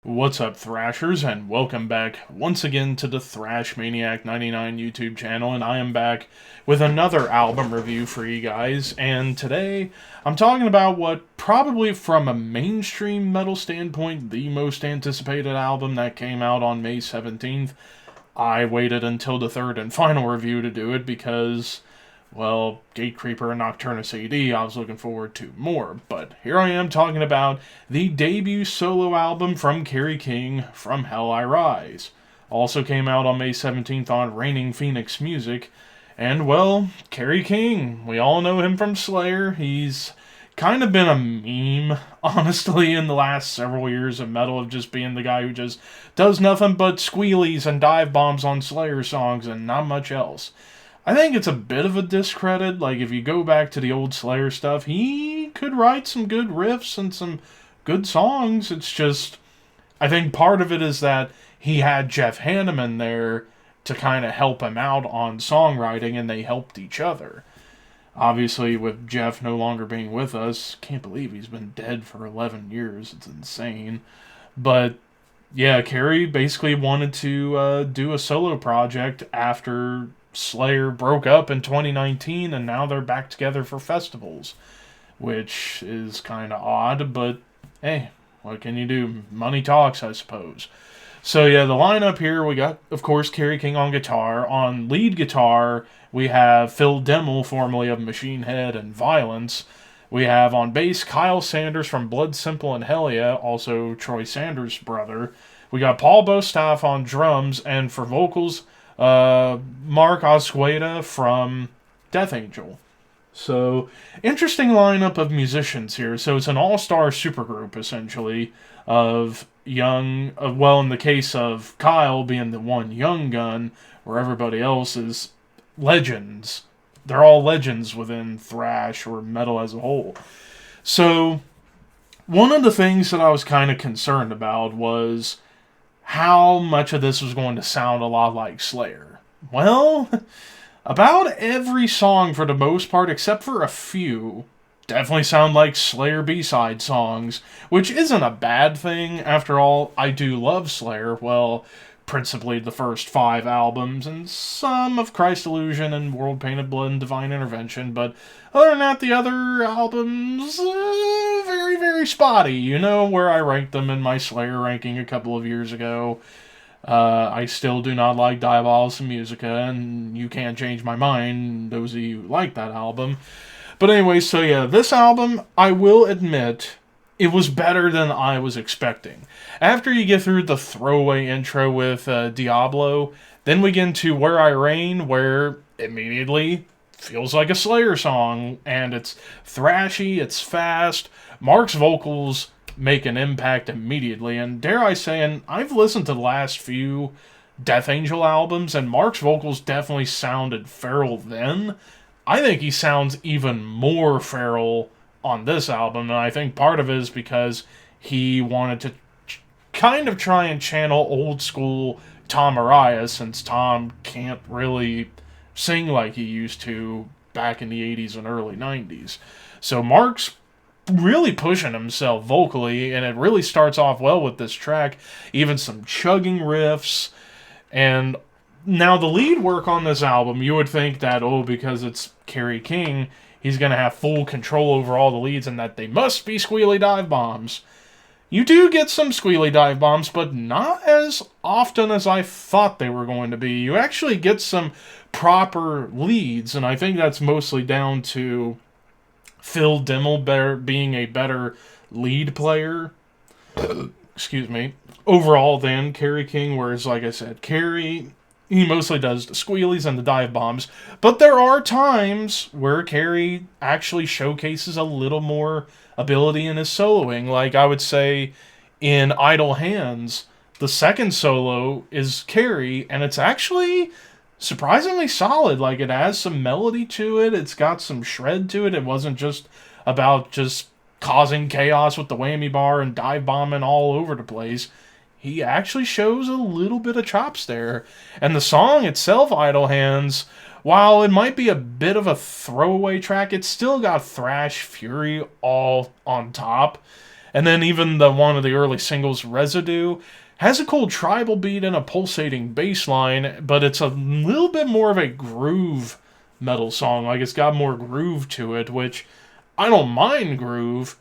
What's up, Thrashers, and welcome back once again to the Thrash Maniac 99 YouTube channel, and I am back with another album review for you guys, and today I'm talking about what probably from a mainstream metal standpoint, the most anticipated album that came out on May 17th. I waited until the third and final review to do it because, well, Gatecreeper and Nocturnus AD, I was looking forward to more. But here I am talking about the debut solo album from Kerry King, From Hell I Rise. Also came out on May 17th on Reigning Phoenix Music. And, well, Kerry King, we all know him from Slayer. He's kind of been a meme, honestly, in the last several years of metal, of just being the guy who just does nothing but squealies and dive bombs on Slayer songs and not much else. I think it's a bit of a discredit. Like, if you go back to the old Slayer stuff, he could write some good riffs and some good songs. It's just, I think part of it is that he had Jeff Hanneman there to kind of help him out on songwriting, and they helped each other. Obviously, with Jeff no longer being with us, can't believe he's been dead for 11 years. It's insane. But yeah, Kerry basically wanted to do a solo project after Slayer broke up in 2019, and now they're back together for festivals, which is kind of odd, but hey, what can you do? Money talks, I suppose. So yeah, the lineup here, we got, of course, Kerry King on guitar. On lead guitar, we have Phil Demmel, formerly of Machine Head and Violence. We have on bass Kyle Sanders from Blood Simple and Hellia, also Troy Sanders' brother. We got Paul Bostaff on drums, and for vocals, Mark Osqueda from Death Angel. So, interesting lineup of musicians here. So it's an all-star supergroup, essentially, of young, well, in the case of Kyle being the one young gun, where everybody else is legends. They're all legends within thrash or metal as a whole. So, one of the things that I was kind of concerned about was how much of this was going to sound a lot like Slayer. Well, about every song for the most part, except for a few, definitely sound like Slayer B-side songs, which isn't a bad thing. After all, I do love Slayer. Well, principally the first 5 albums, and some of Christ Illusion and World Painted Blood and Divine Intervention, but other than that, the other albums, very, very spotty. You know where I ranked them in my Slayer ranking a couple of years ago. I still do not like Diabolos and Musica, and you can't change my mind, those of you who like that album. But anyway, so yeah, this album, I will admit, it was better than I was expecting. After you get through the throwaway intro with Diablo, then we get into Where I Reign, where immediately feels like a Slayer song, and it's thrashy, it's fast. Mark's vocals make an impact immediately, and dare I say, and I've listened to the last few Death Angel albums, and Mark's vocals definitely sounded feral then. I think he sounds even more feral on this album, and I think part of it is because he wanted to kind of try and channel old school Tom Araya, since Tom can't really sing like he used to back in the 80s and early 90s. So Mark's really pushing himself vocally, and it really starts off well with this track, even some chugging riffs. And now the lead work on this album, you would think that, oh, because it's Kerry King, he's going to have full control over all the leads and that they must be squealy dive bombs. You do get some squealy dive bombs, but not as often as I thought they were going to be. You actually get some proper leads, and I think that's mostly down to Phil Demmel being a better lead player, excuse me, overall than Kerry King, whereas, like I said, Kerry, he mostly does the squealies and the dive bombs, but there are times where Kerry actually showcases a little more ability in his soloing. Like, I would say in Idle Hands, the second solo is Kerry, and it's actually surprisingly solid. Like, it has some melody to it, it's got some shred to it. It wasn't just about just causing chaos with the whammy bar and dive bombing all over the place. He actually shows a little bit of chops there. And the song itself, Idle Hands, while it might be a bit of a throwaway track, it's still got thrash fury all on top. And then even one of the early singles, Residue, has a cool tribal beat and a pulsating bass line, but it's a little bit more of a groove metal song. Like, it's got more groove to it, which I don't mind groove.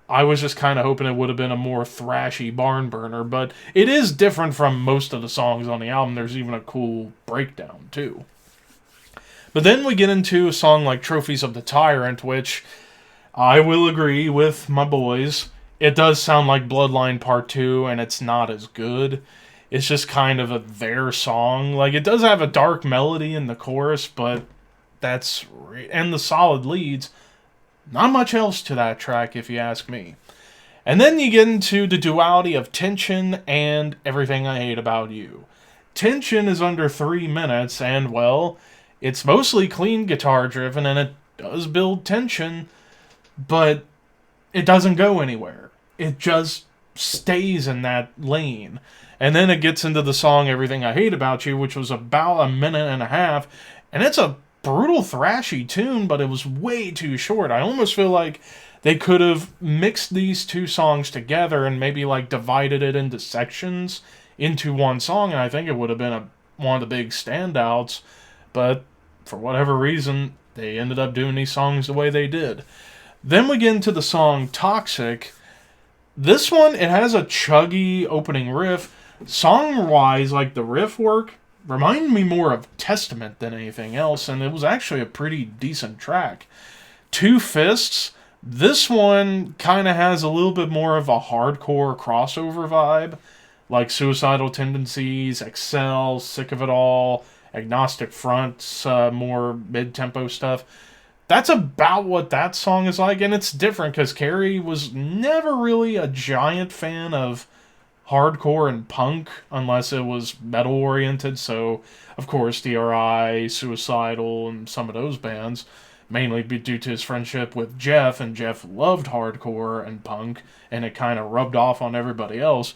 I was just kind of hoping it would have been a more thrashy barn burner, but it is different from most of the songs on the album. There's even a cool breakdown, too. But then we get into a song like Trophies of the Tyrant, which I will agree with my boys. It does sound like Bloodline Part 2, and it's not as good. It's just kind of their song. Like, it does have a dark melody in the chorus, but and the solid leads. Not much else to that track, if you ask me. And then you get into the duality of Tension and Everything I Hate About You. Tension is under 3 minutes, and, well, it's mostly clean guitar driven, and it does build tension, but it doesn't go anywhere. It just stays in that lane. And then it gets into the song Everything I Hate About You, which was about a minute and a half, and it's a brutal thrashy tune, but it was way too short. I almost feel like they could have mixed these two songs together and maybe like divided it into sections into one song, and I think it would have been one of the big standouts, but for whatever reason they ended up doing these songs the way they did. Then we get into the song Toxic. This one, it has a chuggy opening riff. Song-wise, like the riff work reminded me more of Testament than anything else, and it was actually a pretty decent track. Two Fists, this one kind of has a little bit more of a hardcore crossover vibe, like Suicidal Tendencies, Excel, Sick of It All, Agnostic Front's more mid-tempo stuff. That's about what that song is like, and it's different because Kerry was never really a giant fan of hardcore and punk unless it was metal oriented. So of course DRI, Suicidal, and some of those bands, mainly due to his friendship with Jeff, and Jeff loved hardcore and punk, and it kind of rubbed off on everybody else.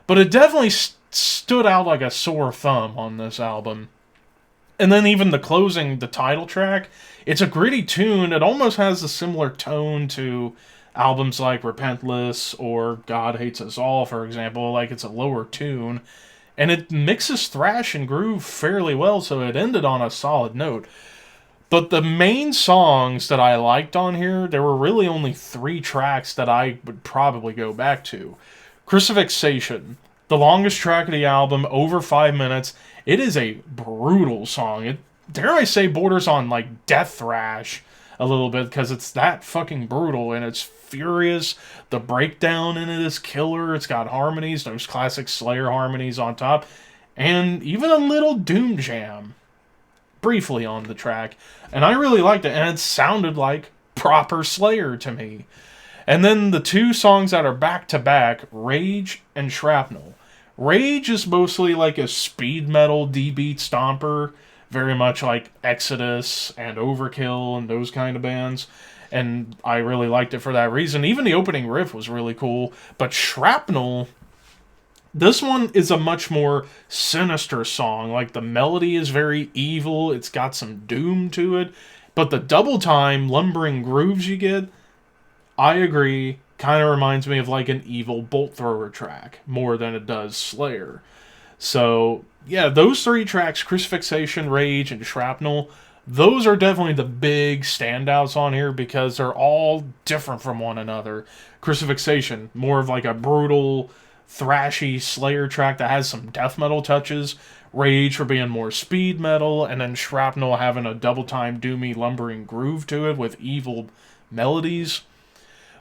But it definitely stood out like a sore thumb on this album. And then even the closing, the title track, it's a gritty tune. It almost has a similar tone to albums like Repentless or God Hates Us All, for example. Like, it's a lower tune, and it mixes thrash and groove fairly well, so it ended on a solid note. But the main songs that I liked on here, there were really only 3 tracks that I would probably go back to. Crucifixation, the longest track of the album, over 5 minutes. It is a brutal song. It, dare I say, borders on like death thrash a little bit, because it's that fucking brutal and it's furious. The breakdown in it is killer. It's got harmonies, those classic Slayer harmonies on top, and even a little doom jam briefly on the track. And I really liked it, and it sounded like proper Slayer to me. And then the 2 songs that are back to back, Rage and Shrapnel. Rage is mostly like a speed metal D-beat stomper, very much like Exodus and Overkill and those kind of bands, and I really liked it for that reason. Even the opening riff was really cool. But Shrapnel, this one is a much more sinister song. Like, the melody is very evil, it's got some doom to it, but the double time lumbering grooves you get, I agree, kind of reminds me of like an evil bolt thrower track more than it does Slayer. So yeah, those 3 tracks, Crucifixation, Rage, and Shrapnel, those are definitely the big standouts on here because they're all different from one another. Crucifixation, more of like a brutal, thrashy Slayer track that has some death metal touches. Rage for being more speed metal, and then Shrapnel having a double time doomy lumbering groove to it with evil melodies.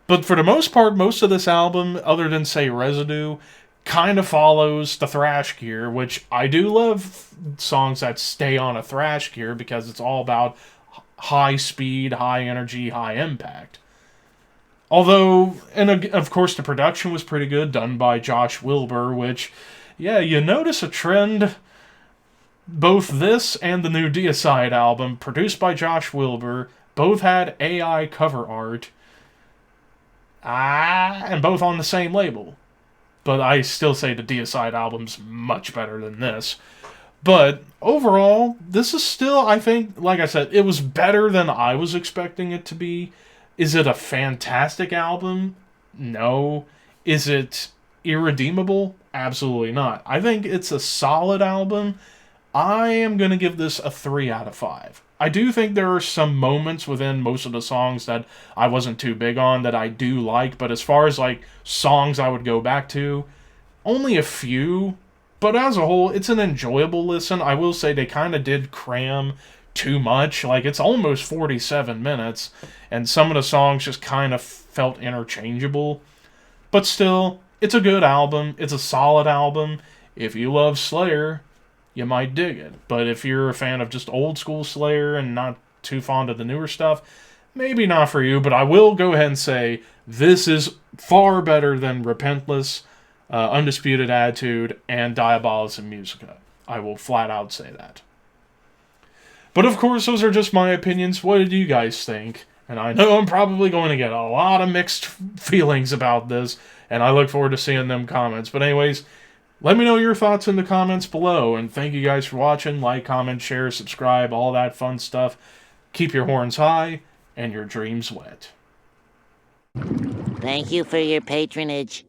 But for the most part, most of this album, other than, say, Residue, kind of follows the thrash gear, which I do love songs that stay on a thrash gear because it's all about high speed, high energy, high impact. Although, and of course, the production was pretty good, done by Josh Wilbur, which, yeah, you notice a trend. Both this and the new Deicide album, produced by Josh Wilbur, both had AI cover art. And both on the same label. But I still say the Deicide album's much better than this. But overall, this is still, I think, like I said, it was better than I was expecting it to be. Is it a fantastic album? No. Is it irredeemable? Absolutely not. I think it's a solid album. I am going to give this a 3 out of 5. I do think there are some moments within most of the songs that I wasn't too big on that I do like, but as far as like songs I would go back to, only a few. But as a whole, it's an enjoyable listen. I will say they kind of did cram too much. Like, it's almost 47 minutes, and some of the songs just kind of felt interchangeable. But still, it's a good album. It's a solid album. If you love Slayer, you might dig it. But if you're a fan of just old school Slayer and not too fond of the newer stuff, maybe not for you. But I will go ahead and say this is far better than Repentless, Undisputed Attitude, and Diabolus in Musica. I will flat out say that. But of course, those are just my opinions. What did you guys think? And I know I'm probably going to get a lot of mixed feelings about this, and I look forward to seeing them comments. But anyways, let me know your thoughts in the comments below, and thank you guys for watching. Like, comment, share, subscribe, all that fun stuff. Keep your horns high and your dreams wet. Thank you for your patronage.